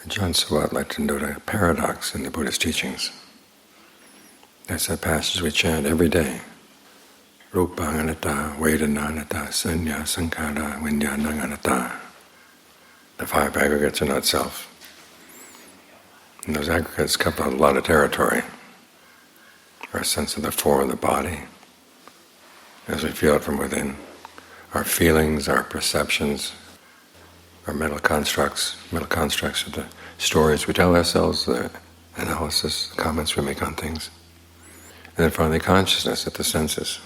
John Sawat liked to note a paradox in the Buddhist teachings. That's that passage we chant every day. Rupa anatta, Vedana anatta, Sanya Sankhara, Vijnana anatta. The five aggregates are not self. And those aggregates cover a lot of territory. Our sense of the form of the body, as we feel it from within, our feelings, our perceptions, our mental constructs of the stories we tell ourselves, the analysis, comments we make on things. And then finally consciousness at the senses.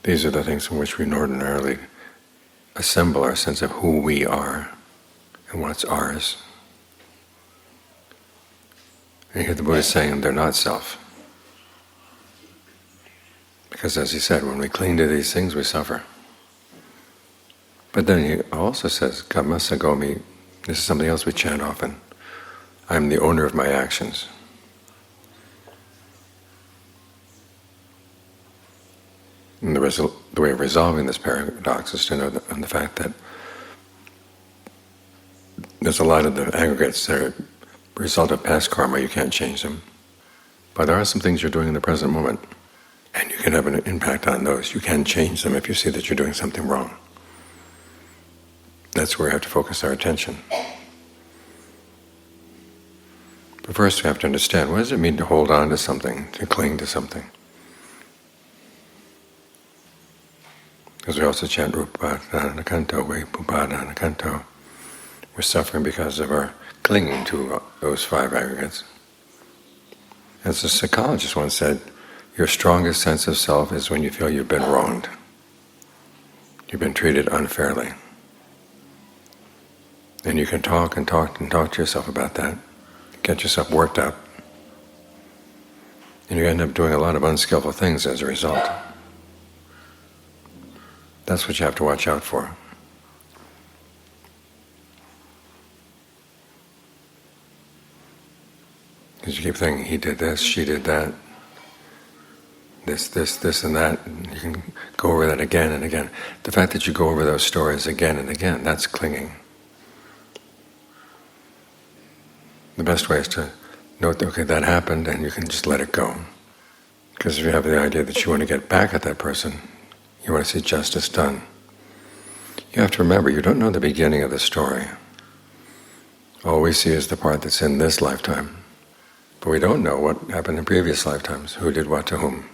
These are the things from which we ordinarily assemble our sense of who we are and what's ours. And you hear the Buddha saying they're not self. Because as he said, when we cling to these things, we suffer. But then he also says, Kamma Sagomi, this is something else we chant often, I'm the owner of my actions. And the way of resolving this paradox is to know the fact that there's a lot of the aggregates that are a result of past karma, you can't change them. But there are some things you're doing in the present moment, and you can have an impact on those. You can change them if you see that you're doing something wrong. That's where we have to focus our attention. But first we have to understand, what does it mean to hold on to something, to cling to something? Because we also chant Rupadanakanto, Vepupadanakanto. We're suffering because of our clinging to those five aggregates. As a psychologist once said, your strongest sense of self is when you feel you've been wronged. You've been treated unfairly. And you can talk and talk and talk to yourself about that, get yourself worked up. And you end up doing a lot of unskillful things as a result. That's what you have to watch out for. Because you keep thinking, he did this, she did that, this and that, and you can go over that again and again. The fact that you go over those stories again and again, that's clinging. The best way is to note, okay, that happened, and you can just let it go. Because if you have the idea that you want to get back at that person, you want to see justice done, you have to remember, you don't know the beginning of the story. All we see is the part that's in this lifetime. But we don't know what happened in previous lifetimes, who did what to whom.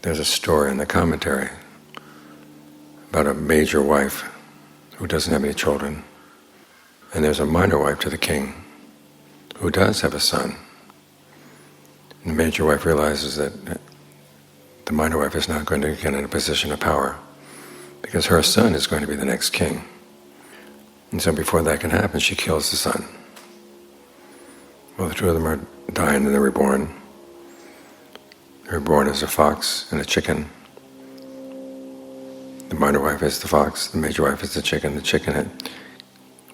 There's a story in the commentary about a major wife who doesn't have any children. And there's a minor wife to the king who does have a son. And the major wife realizes that the minor wife is not going to get in a position of power because her son is going to be the next king. And so before that can happen, she kills the son. Well, the two of them are dying and they're reborn. They're reborn as a fox and a chicken. The minor wife is the fox, the major wife is the chicken. The chicken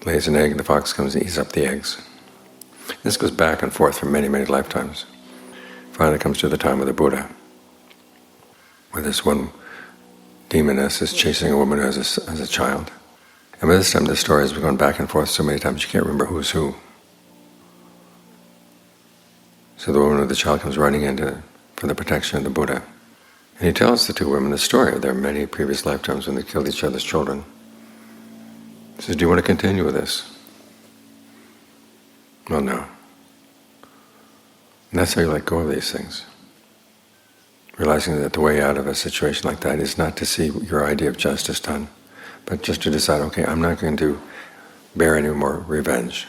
lays an egg and the fox comes and eats up the eggs. This goes back and forth for many, many lifetimes. Finally comes to the time of the Buddha, where this one demoness is chasing a woman as a child. And by this time the story has been going back and forth so many times you can't remember who's who. So the woman with the child comes running in for the protection of the Buddha. And he tells the two women the story. There are many previous lifetimes when they killed each other's children. He says, do you want to continue with this? Well, no. And that's how you let go of these things. Realizing that the way out of a situation like that is not to see your idea of justice done, but just to decide, okay, I'm not going to bear any more revenge.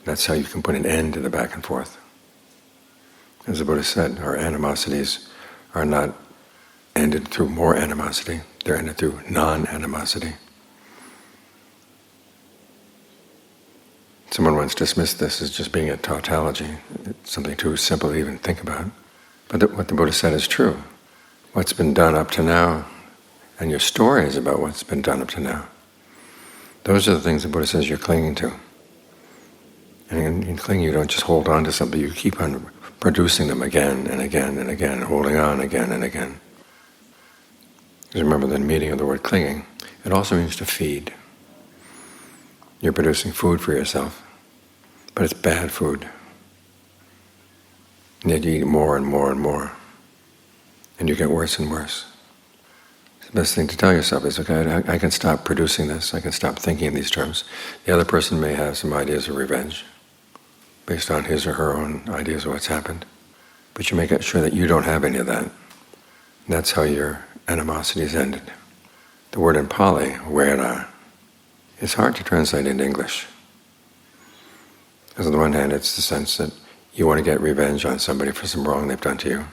That's how you can put an end to the back and forth. As the Buddha said, our animosities are not ended through more animosity, they're ended through non-animosity. Someone once dismissed this as just being a tautology. It's something too simple to even think about. But what the Buddha said is true. What's been done up to now, and your story is about what's been done up to now. Those are the things the Buddha says you're clinging to. And in clinging, you don't just hold on to something, you keep on producing them again and again and again, holding on again and again. Because remember the meaning of the word clinging, it also means to feed. You're producing food for yourself, but it's bad food. And yet you eat more and more and more, and you get worse and worse. The best thing to tell yourself is, okay, I can stop producing this, I can stop thinking in these terms. The other person may have some ideas of revenge, based on his or her own ideas of what's happened. But you make sure that you don't have any of that. And that's how your animosity is ended. The word in Pali, vera, is hard to translate into English. Because on the one hand, it's the sense that you want to get revenge on somebody for some wrong they've done to you.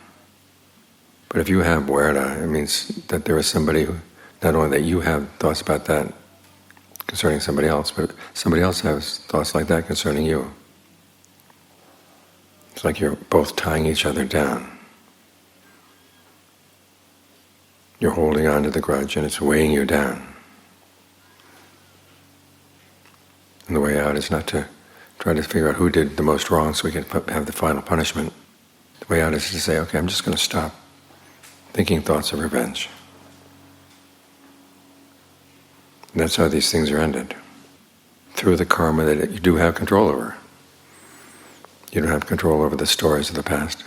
But if you have vera, it means that there is somebody who, not only that you have thoughts about that concerning somebody else, but somebody else has thoughts like that concerning you. It's like you're both tying each other down. You're holding on to the grudge and it's weighing you down. And the way out is not to try to figure out who did the most wrong so we can have the final punishment. The way out is to say, okay, I'm just going to stop thinking thoughts of revenge. And that's how these things are ended. Through the karma that you do have control over. You don't have control over the stories of the past,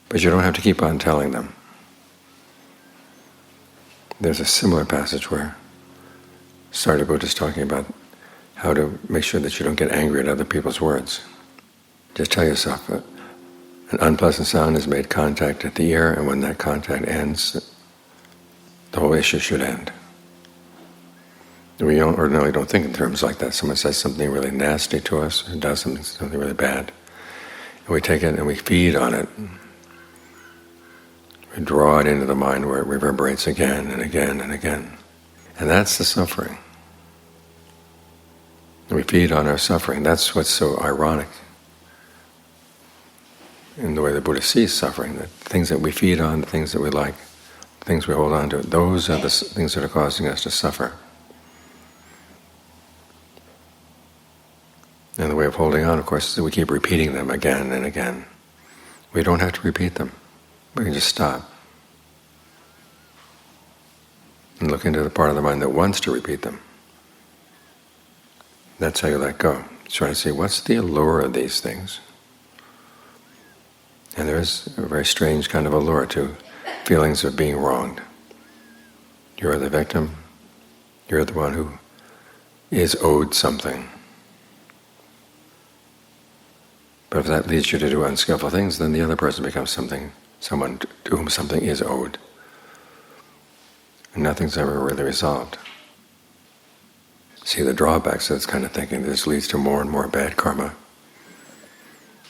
but you don't have to keep on telling them. There's a similar passage where Sariputta is talking about how to make sure that you don't get angry at other people's words. Just tell yourself that an unpleasant sound has made contact at the ear, and when that contact ends, the whole issue should end. We ordinarily don't think in terms like that. Someone says something really nasty to us, or does something really bad, and we take it and we feed on it. We draw it into the mind where it reverberates again and again and again. And that's the suffering. And we feed on our suffering. That's what's so ironic in the way the Buddha sees suffering, that things that we feed on, the things that we like, the things we hold on to, those are the things that are causing us to suffer. And the way of holding on, of course, is that we keep repeating them again and again. We don't have to repeat them. We can just stop and look into the part of the mind that wants to repeat them. That's how you let go. Try to see, what's the allure of these things? And there is a very strange kind of allure to feelings of being wronged. You're the victim. You're the one who is owed something. But if that leads you to do unskillful things, then the other person becomes someone to whom something is owed. And nothing's ever really resolved. See the drawbacks of this kind of thinking. This leads to more and more bad karma.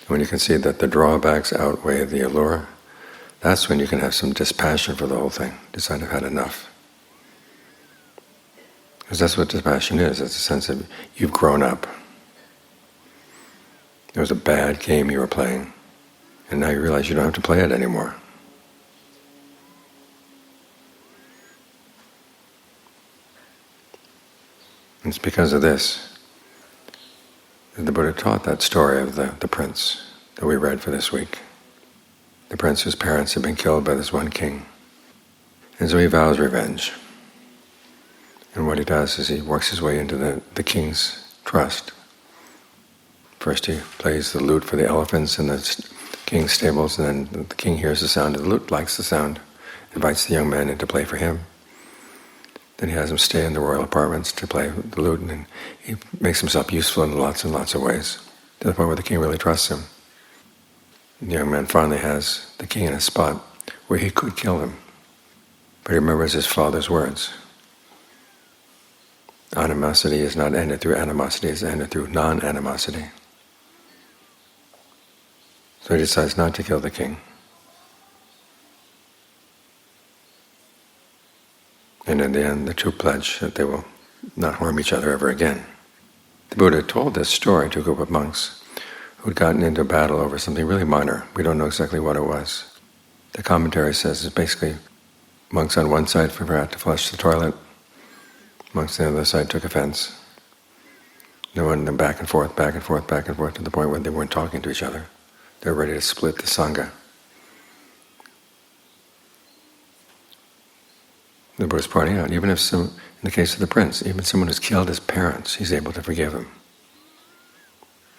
When you can see that the drawbacks outweigh the allure, that's when you can have some dispassion for the whole thing. Decide I've had enough. Because that's what dispassion is. It's a sense of you've grown up. It was a bad game you were playing, and now you realize you don't have to play it anymore. It's because of this that the Buddha taught that story of the prince that we read for this week. The prince whose parents had been killed by this one king. And so he vows revenge. And what he does is he works his way into the king's trust. First he plays the lute for the elephants in the king's stables, and then the king hears the sound of the lute, likes the sound, invites the young man in to play for him. Then he has him stay in the royal apartments to play the lute, and he makes himself useful in lots and lots of ways, to the point where the king really trusts him. The young man finally has the king in a spot where he could kill him, but he remembers his father's words. Animosity is not ended through animosity, it's ended through non-animosity. So he decides not to kill the king. And in the end, the two pledge that they will not harm each other ever again. The Buddha told this story to a group of monks who had gotten into a battle over something really minor. We don't know exactly what it was. The commentary says it's basically monks on one side forgot to flush the toilet, monks on the other side took offense. They went back and forth, back and forth, back and forth, to the point where they weren't talking to each other. They were ready to split the Sangha. The Buddha is pointing out, even if in the case of the prince, even someone who's killed his parents, he's able to forgive him.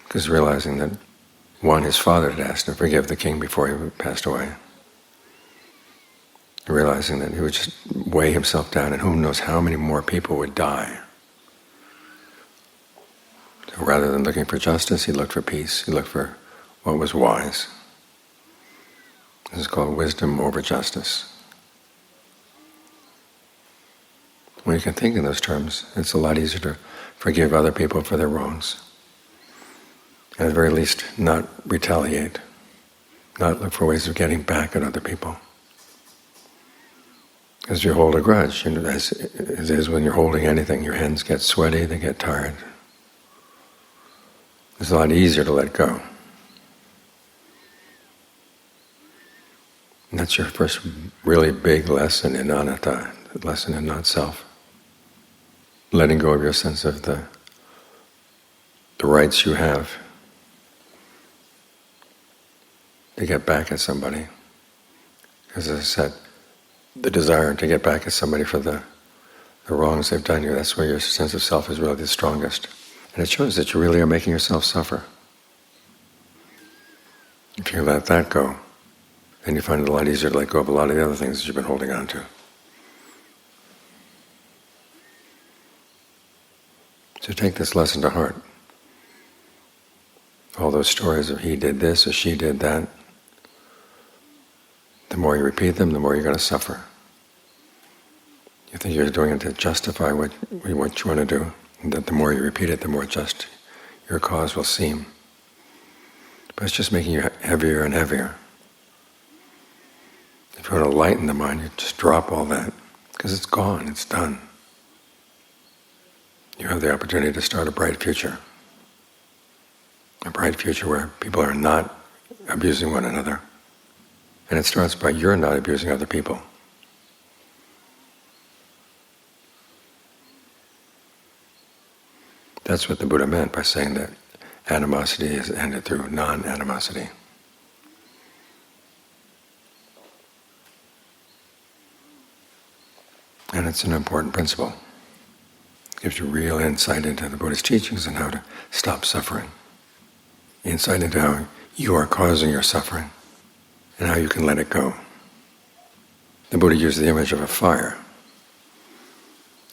Because realizing that, one, his father had asked him to forgive the king before he passed away. Realizing that he would just weigh himself down, and who knows how many more people would die. So rather than looking for justice, he looked for peace. He looked for what was wise. This is called wisdom over justice. When you can think in those terms, it's a lot easier to forgive other people for their wrongs. At the very least, not retaliate, not look for ways of getting back at other people. As you hold a grudge, as it is when you're holding anything, your hands get sweaty, they get tired. It's a lot easier to let go. And that's your first really big lesson in anatta, the lesson in not-self. Letting go of your sense of the rights you have to get back at somebody. As I said, the desire to get back at somebody for the wrongs they've done you, that's where your sense of self is really the strongest. And it shows that you really are making yourself suffer. If you let that go, then you find it a lot easier to let go of a lot of the other things that you've been holding on to. So take this lesson to heart. All those stories of he did this or she did that, the more you repeat them, the more you're going to suffer. You think you're doing it to justify what you want to do, and that the more you repeat it, the more just your cause will seem. But it's just making you heavier and heavier. If you want to lighten the mind, you just drop all that, because it's gone, it's done. You have the opportunity to start a bright future. A bright future where people are not abusing one another. And it starts by you're not abusing other people. That's what the Buddha meant by saying that animosity is ended through non-animosity. And it's an important principle. It gives you real insight into the Buddha's teachings and how to stop suffering. Insight into how you are causing your suffering and how you can let it go. The Buddha used the image of a fire.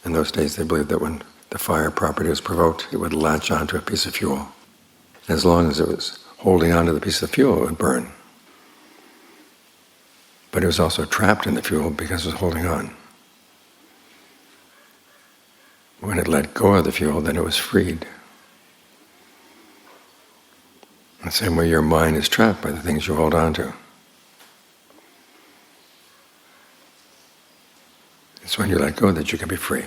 In those days they believed that when the fire property was provoked, it would latch onto a piece of fuel. And as long as it was holding onto the piece of fuel, it would burn. But it was also trapped in the fuel because it was holding on. When it let go of the fuel, then it was freed. The same way your mind is trapped by the things you hold on to. It's when you let go that you can be free.